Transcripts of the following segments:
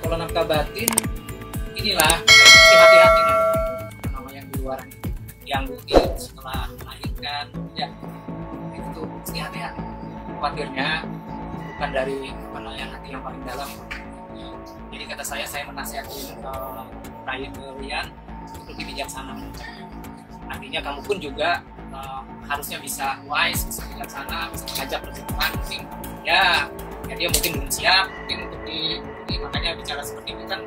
kalau nafkah batin inilah mesti hati-hati dengan nama yang di luar yang mungkin setelah melahirkan ya itu mesti hati-hati. Khawatirnya bukan dari yang hati yang paling dalam. Jadi kata saya menasihati Rian untuk bijaksana. Artinya kamu pun juga harusnya bisa wise, bisa bijaksana, bisa mengajak lebih teman mungkin ya dia mungkin belum siap mungkin untuk makanya bicara seperti itu kan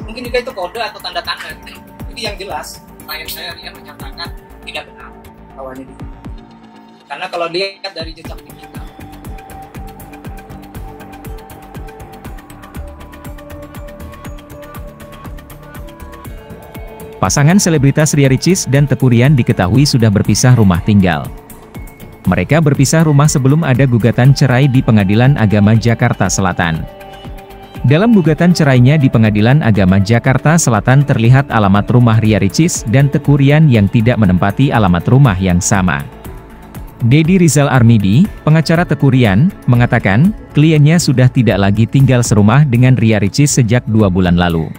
mungkin juga itu kode atau tanda-tanda. Jadi yang jelas klien saya Rian menyatakan tidak benar awalnya dia. Karena kalau lihat dari jejak digital pasangan selebritas Ria Ricis dan Teuku Ryan diketahui sudah berpisah rumah tinggal. Mereka berpisah rumah sebelum ada gugatan cerai di Pengadilan Agama Jakarta Selatan. Dalam gugatan cerainya di Pengadilan Agama Jakarta Selatan terlihat alamat rumah Ria Ricis dan Teuku Ryan yang tidak menempati alamat rumah yang sama. Deddy Rizal Armidi, pengacara Teuku Ryan, mengatakan, kliennya sudah tidak lagi tinggal serumah dengan Ria Ricis sejak 2 bulan lalu.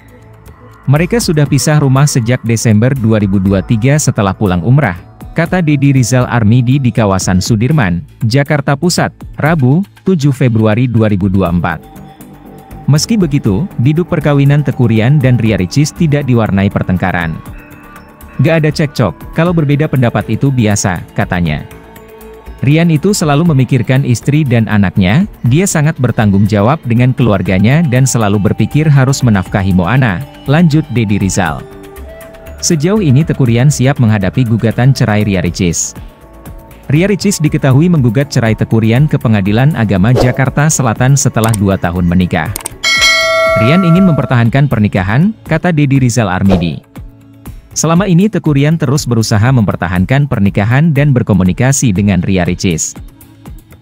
Mereka sudah pisah rumah sejak Desember 2023 setelah pulang umrah, kata Deddy Rizal Armidi di kawasan Sudirman, Jakarta Pusat, Rabu, 7 Februari 2024. Meski begitu, biduk perkawinan Teuku Ryan dan Ria Ricis tidak diwarnai pertengkaran. Gak ada cekcok, kalau berbeda pendapat itu biasa, katanya. Ryan itu selalu memikirkan istri dan anaknya, dia sangat bertanggung jawab dengan keluarganya dan selalu berpikir harus menafkahi Moana, lanjut Deddy Rizal. Sejauh ini Teuku Ryan siap menghadapi gugatan cerai Ria Ricis. Ria Ricis diketahui menggugat cerai Teuku Ryan ke Pengadilan Agama Jakarta Selatan setelah 2 tahun menikah. Ryan ingin mempertahankan pernikahan, kata Deddy Rizal Armidi. Selama ini Teuku Ryan terus berusaha mempertahankan pernikahan dan berkomunikasi dengan Ria Ricis.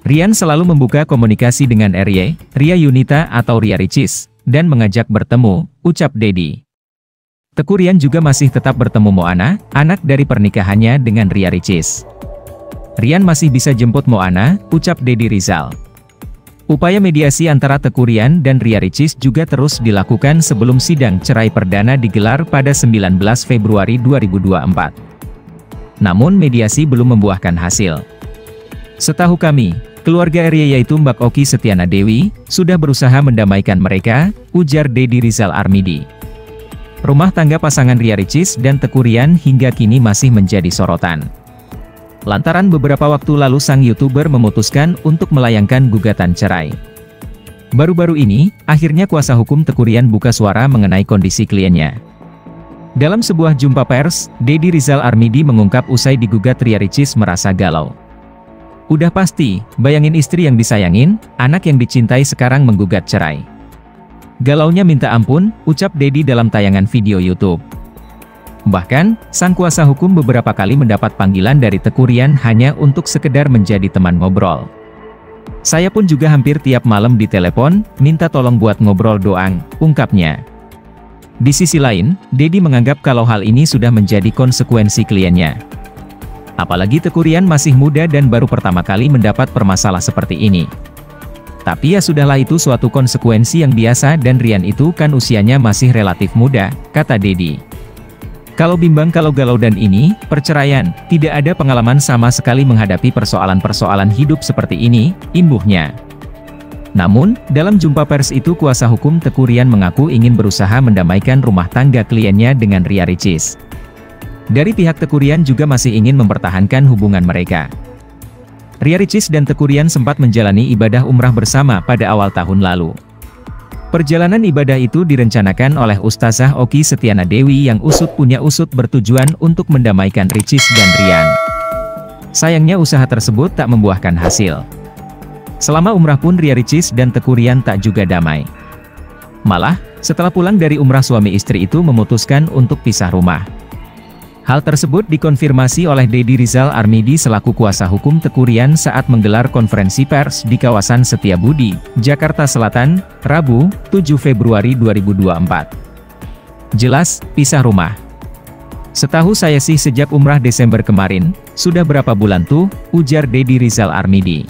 Ryan selalu membuka komunikasi dengan Ria Yunita atau Ria Ricis, dan mengajak bertemu, ucap Deddy. Teuku Ryan juga masih tetap bertemu Moana, anak dari pernikahannya dengan Ria Ricis. Ryan masih bisa jemput Moana, ucap Deddy Rizal. Upaya mediasi antara Teuku Ryan dan Ria Ricis juga terus dilakukan sebelum sidang cerai perdana digelar pada 19 Februari 2024. Namun mediasi belum membuahkan hasil. Setahu kami, keluarga Ria yaitu Mbak Oki Setiana Dewi, sudah berusaha mendamaikan mereka, ujar Deddy Rizal Armidi. Rumah tangga pasangan Ria Ricis dan Teuku Ryan hingga kini masih menjadi sorotan. Lantaran beberapa waktu lalu sang YouTuber memutuskan untuk melayangkan gugatan cerai. Baru-baru ini, akhirnya kuasa hukum Teuku Ryan buka suara mengenai kondisi kliennya. Dalam sebuah jumpa pers, Deddy Rizal Armidi mengungkap usai digugat Ria Ricis merasa galau. Udah pasti, bayangin istri yang disayangin, anak yang dicintai sekarang menggugat cerai. Galaunya minta ampun, ucap Deddy dalam tayangan video YouTube. Bahkan, sang kuasa hukum beberapa kali mendapat panggilan dari Teuku Ryan hanya untuk sekedar menjadi teman ngobrol. Saya pun juga hampir tiap malam ditelepon, minta tolong buat ngobrol doang, ungkapnya. Di sisi lain, Deddy menganggap kalau hal ini sudah menjadi konsekuensi kliennya. Apalagi Teuku Ryan masih muda dan baru pertama kali mendapat permasalahan seperti ini. Tapi ya sudahlah, itu suatu konsekuensi yang biasa dan Ryan itu kan usianya masih relatif muda, kata Deddy. Kalau bimbang, kalau galau dan ini, perceraian, tidak ada pengalaman sama sekali menghadapi persoalan-persoalan hidup seperti ini, imbuhnya. Namun, dalam jumpa pers itu kuasa hukum Teuku Ryan mengaku ingin berusaha mendamaikan rumah tangga kliennya dengan Ria Ricis. Dari pihak Teuku Ryan juga masih ingin mempertahankan hubungan mereka. Ria Ricis dan Teuku Ryan sempat menjalani ibadah umrah bersama pada awal tahun lalu. Perjalanan ibadah itu direncanakan oleh Ustazah Oki Setiana Dewi yang punya usut bertujuan untuk mendamaikan Ricis dan Ryan. Sayangnya usaha tersebut tak membuahkan hasil. Selama umrah pun Ria Ricis dan Teuku Ryan tak juga damai. Malah, setelah pulang dari umrah suami istri itu memutuskan untuk pisah rumah. Hal tersebut dikonfirmasi oleh Deddy Rizal Armidi selaku kuasa hukum Teuku Ryan saat menggelar konferensi pers di kawasan Setiabudi, Jakarta Selatan, Rabu, 7 Februari 2024. Jelas, pisah rumah. Setahu saya sih sejak umrah Desember kemarin, sudah berapa bulan tuh, ujar Deddy Rizal Armidi.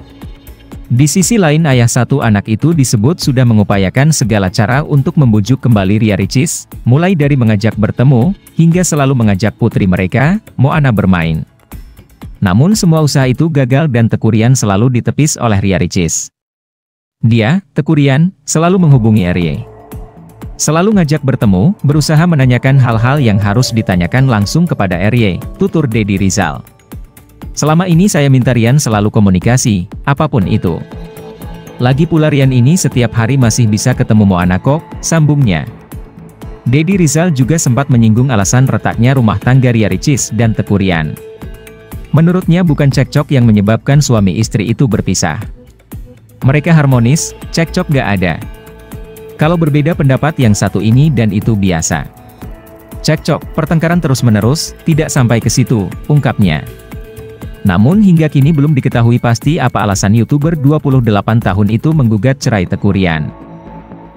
Di sisi lain ayah satu anak itu disebut sudah mengupayakan segala cara untuk membujuk kembali Ria Ricis, mulai dari mengajak bertemu, hingga selalu mengajak putri mereka, Moana bermain. Namun semua usaha itu gagal dan Teuku Ryan selalu ditepis oleh Ria Ricis. Dia, Teuku Ryan, selalu menghubungi Ria. Selalu ngajak bertemu, berusaha menanyakan hal-hal yang harus ditanyakan langsung kepada Ria, tutur Deddy Rizal. Selama ini saya minta Ryan selalu komunikasi, apapun itu. Lagi pula Ryan ini setiap hari masih bisa ketemu Moana kok, sambungnya. Deddy Rizal juga sempat menyinggung alasan retaknya rumah tangga Ria Ricis dan Teuku Ryan. Menurutnya bukan cekcok yang menyebabkan suami istri itu berpisah. Mereka harmonis, cekcok gak ada. Kalau berbeda pendapat yang satu ini dan itu biasa. Cekcok, pertengkaran terus-menerus, tidak sampai ke situ, ungkapnya. Namun hingga kini belum diketahui pasti apa alasan YouTuber 28 tahun itu menggugat cerai Teuku Ryan.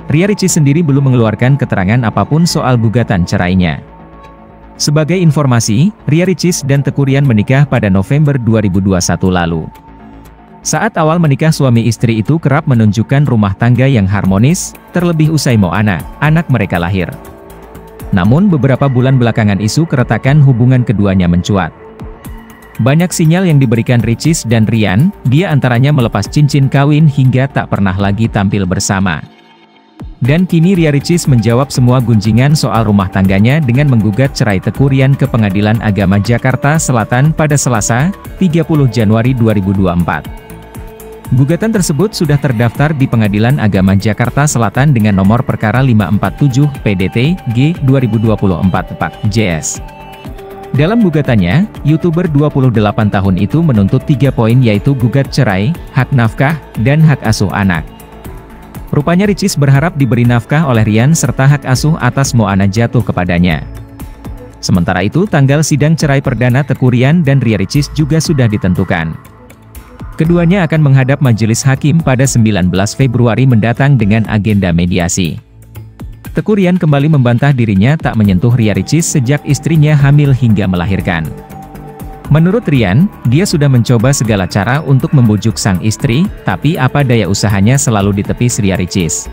Ria Ricis sendiri belum mengeluarkan keterangan apapun soal gugatan cerainya. Sebagai informasi, Ria Ricis dan Teuku Ryan menikah pada November 2021 lalu. Saat awal menikah suami istri itu kerap menunjukkan rumah tangga yang harmonis, terlebih usai Moana, anak mereka lahir. Namun beberapa bulan belakangan isu keretakan hubungan keduanya mencuat. Banyak sinyal yang diberikan Ricis dan Ryan, dia antaranya melepas cincin kawin hingga tak pernah lagi tampil bersama. Dan kini Ria Ricis menjawab semua gunjingan soal rumah tangganya dengan menggugat cerai Teuku Ryan ke Pengadilan Agama Jakarta Selatan pada Selasa, 30 Januari 2024. Gugatan tersebut sudah terdaftar di Pengadilan Agama Jakarta Selatan dengan nomor perkara 547 PDT G 2024-4 JS. Dalam gugatannya, YouTuber 28 tahun itu menuntut 3 poin yaitu gugat cerai, hak nafkah, dan hak asuh anak. Rupanya Ricis berharap diberi nafkah oleh Ryan serta hak asuh atas Moana jatuh kepadanya. Sementara itu tanggal sidang cerai perdana Teuku Ryan dan Ria Ricis juga sudah ditentukan. Keduanya akan menghadap majelis hakim pada 19 Februari mendatang dengan agenda mediasi. Teuku Ryan kembali membantah dirinya tak menyentuh Ria Ricis sejak istrinya hamil hingga melahirkan. Menurut Ryan, dia sudah mencoba segala cara untuk membujuk sang istri, tapi apa daya usahanya selalu ditepis Ria Ricis.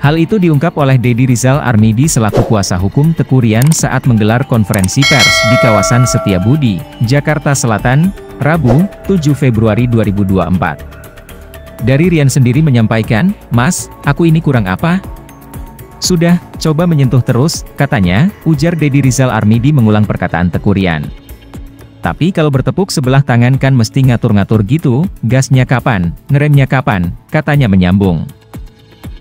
Hal itu diungkap oleh Deddy Rizal Armidi selaku kuasa hukum Teuku Ryan saat menggelar konferensi pers di kawasan Setiabudi, Jakarta Selatan, Rabu, 7 Februari 2024. Dari Ryan sendiri menyampaikan, "Mas, aku ini kurang apa? Sudah, coba menyentuh terus," katanya, ujar Deddy Rizal Armidi mengulang perkataan Teuku Ryan. "Tapi kalau bertepuk sebelah tangan kan mesti ngatur-ngatur gitu, gasnya kapan, ngeremnya kapan," katanya menyambung.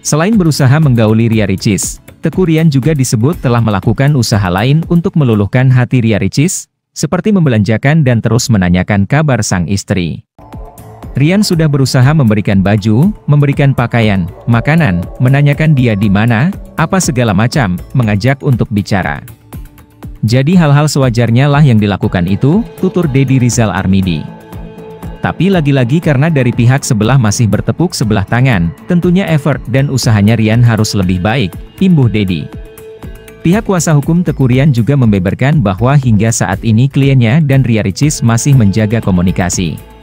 Selain berusaha menggauli Ria Ricis, Teuku Ryan juga disebut telah melakukan usaha lain untuk meluluhkan hati Ria Ricis, seperti membelanjakan dan terus menanyakan kabar sang istri. Ryan sudah berusaha memberikan baju, memberikan pakaian, makanan, menanyakan dia di mana, apa segala macam, mengajak untuk bicara. Jadi hal-hal sewajarnya lah yang dilakukan itu, tutur Deddy Rizal Armidi. Tapi lagi-lagi karena dari pihak sebelah masih bertepuk sebelah tangan, tentunya effort dan usahanya Ryan harus lebih baik, imbuh Deddy. Pihak kuasa hukum Teuku Ryan juga membeberkan bahwa hingga saat ini kliennya dan Ria Ricis masih menjaga komunikasi.